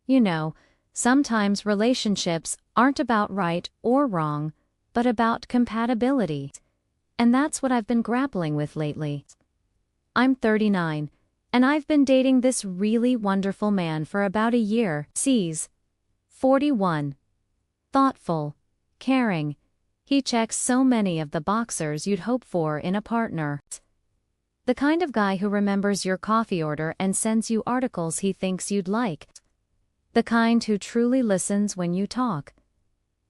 You know, sometimes relationships aren't about right or wrong, but about compatibility. And that's what I've been grappling with lately. I'm 39, and I've been dating this really wonderful man for about a year. He's 41. Thoughtful. Caring. He checks so many of the boxes you'd hope for in a partner. The kind of guy who remembers your coffee order and sends you articles he thinks you'd like. The kind who truly listens when you talk.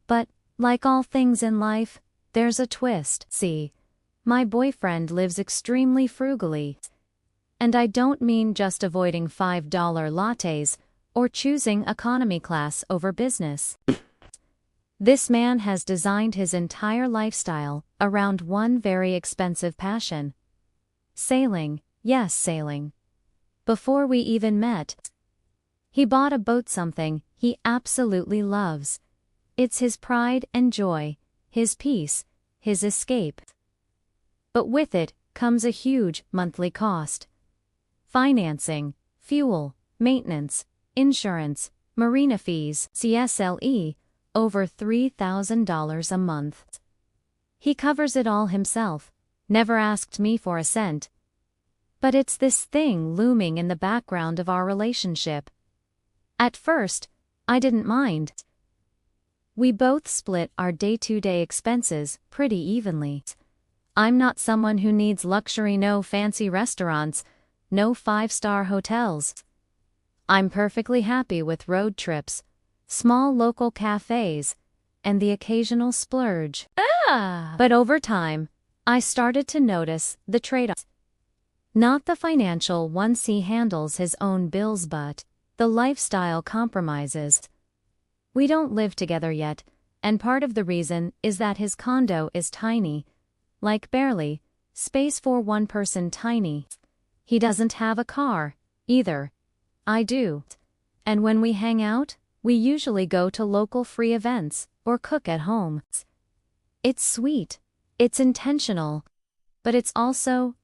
But, like all things in life, there's a twist. See, my boyfriend lives extremely frugally. And I don't mean just avoiding $5 lattes or choosing economy class over business. This man has designed his entire lifestyle around one very expensive passion. Sailing, yes, sailing. Before we even met, he bought a boat, something he absolutely loves. It's his pride and joy, his peace, his escape. But with it comes a huge monthly cost. Financing, fuel, maintenance, insurance, marina fees, CSLE, over $3,000 a month. He covers it all himself, never asked me for a cent. But it's this thing looming in the background of our relationship. At first, I didn't mind. We both split our day-to-day expenses pretty evenly. I'm not someone who needs luxury, no fancy restaurants, no five-star hotels. I'm perfectly happy with road trips, small local cafes, and the occasional splurge. But over time, I started to notice the trade-offs. Not the financial once he handles his own bills, but the lifestyle compromises. We don't live together yet, and part of the reason is that his condo is tiny, like barely, space for one person tiny. He doesn't have a car, either. I do. And when we hang out, we usually go to local free events, or cook at home. It's sweet. It's intentional. But it's also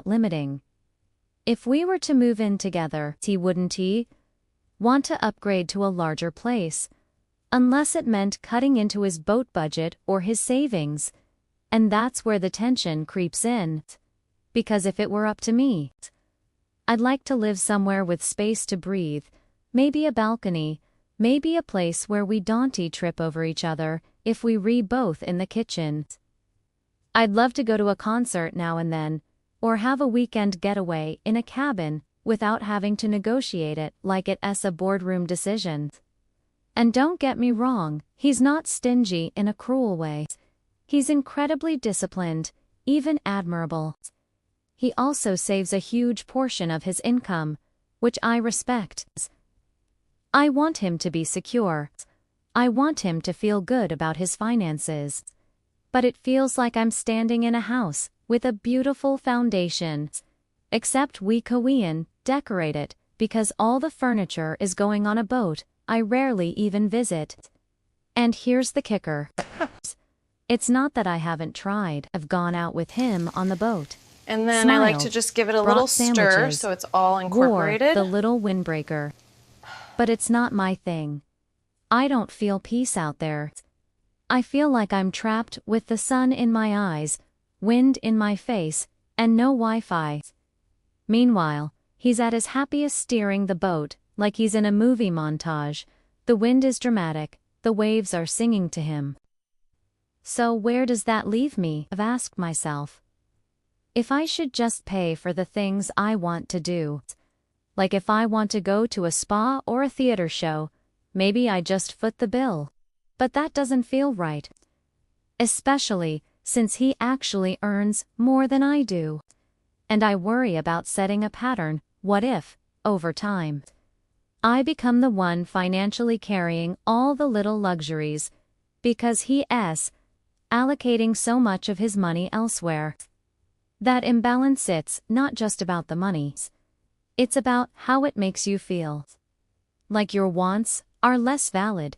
limiting. If we were to move in together, wouldn't he want to upgrade to a larger place? Unless it meant cutting into his boat budget or his savings. And that's where the tension creeps in. Because if it were up to me, I'd like to live somewhere with space to breathe, maybe a balcony, maybe a place where we don't trip over each other if we both in the kitchen. I'd love to go to a concert now and then, or have a weekend getaway in a cabin without having to negotiate it like it's a boardroom decision. And don't get me wrong, he's not stingy in a cruel way. He's incredibly disciplined, even admirable. He also saves a huge portion of his income, which I respect. I want him to be secure. I want him to feel good about his finances. But it feels like I'm standing in a house with a beautiful foundation. Except we Korean decorate it because all the furniture is going on a boat I rarely even visit. And here's the kicker. It's not that I haven't tried. I've gone out with him on the boat. And then Smiled, I like to just give it a little stir so it's all incorporated. Wore the little windbreaker. But it's not my thing. I don't feel peace out there. I feel like I'm trapped with the sun in my eyes, wind in my face, and no Wi-Fi. Meanwhile, he's at his happiest steering the boat, like he's in a movie montage. The wind is dramatic, the waves are singing to him. So where does that leave me? I've asked myself. If I should just pay for the things I want to do. Like if I want to go to a spa or a theater show, maybe I just foot the bill. But that doesn't feel right. Especially since he actually earns more than I do. And I worry about setting a pattern. What if, over time, I become the one financially carrying all the little luxuries because he's allocating so much of his money elsewhere? That imbalance, it's not just about the money. It's about how it makes you feel. Like your wants are less valid.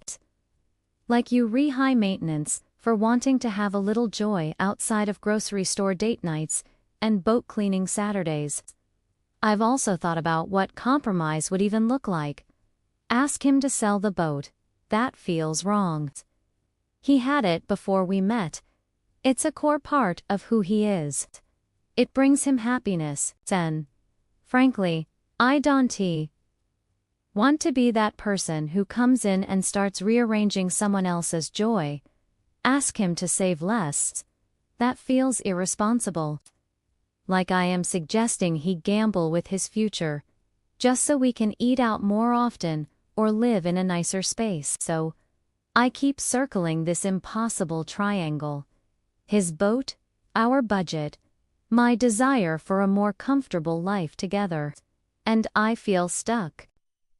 Like you high maintenance for wanting to have a little joy outside of grocery store date nights and boat cleaning Saturdays. I've also thought about what compromise would even look like. Ask him to sell the boat. That feels wrong. He had it before we met. It's a core part of who he is. It brings him happiness, and frankly, I don't want to be that person who comes in and starts rearranging someone else's joy. Ask him to save less. That feels irresponsible. Like I am suggesting he gamble with his future, just so we can eat out more often or live in a nicer space. So, I keep circling this impossible triangle. His boat, our budget, my desire for a more comfortable life together. And I feel stuck.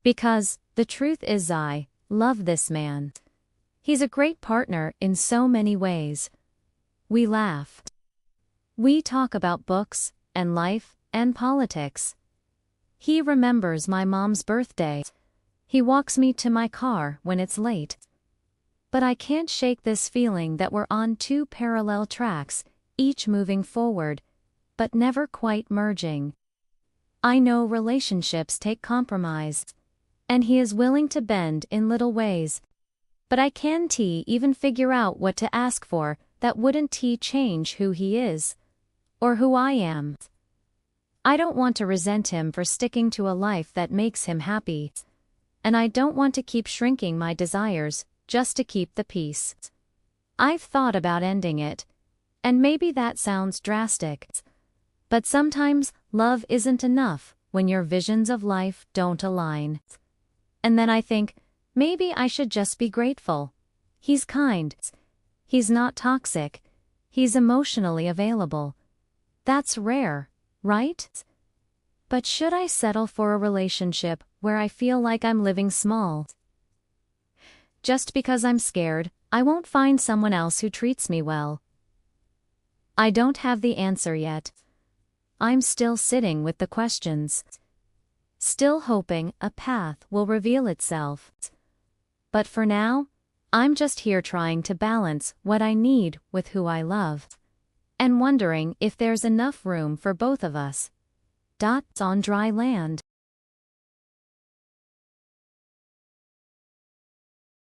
Because, the truth is I love this man. He's a great partner in so many ways. We laugh. We talk about books, and life, and politics. He remembers my mom's birthday. He walks me to my car when it's late. But I can't shake this feeling that we're on two parallel tracks, each moving forward, but never quite merging. I know relationships take compromise, and he is willing to bend in little ways. But I can't even figure out what to ask for that wouldn't change who he is, or who I am. I don't want to resent him for sticking to a life that makes him happy, and I don't want to keep shrinking my desires just to keep the peace. I've thought about ending it, and maybe that sounds drastic, but sometimes love isn't enough when your visions of life don't align. And then I think, maybe I should just be grateful. He's kind. He's not toxic. He's emotionally available. That's rare, right? But should I settle for a relationship where I feel like I'm living small? Just because I'm scared, I won't find someone else who treats me well. I don't have the answer yet. I'm still sitting with the questions. Still hoping a path will reveal itself. But for now, I'm just here trying to balance what I need with who I love. And wondering if there's enough room for both of us. Dots on dry land.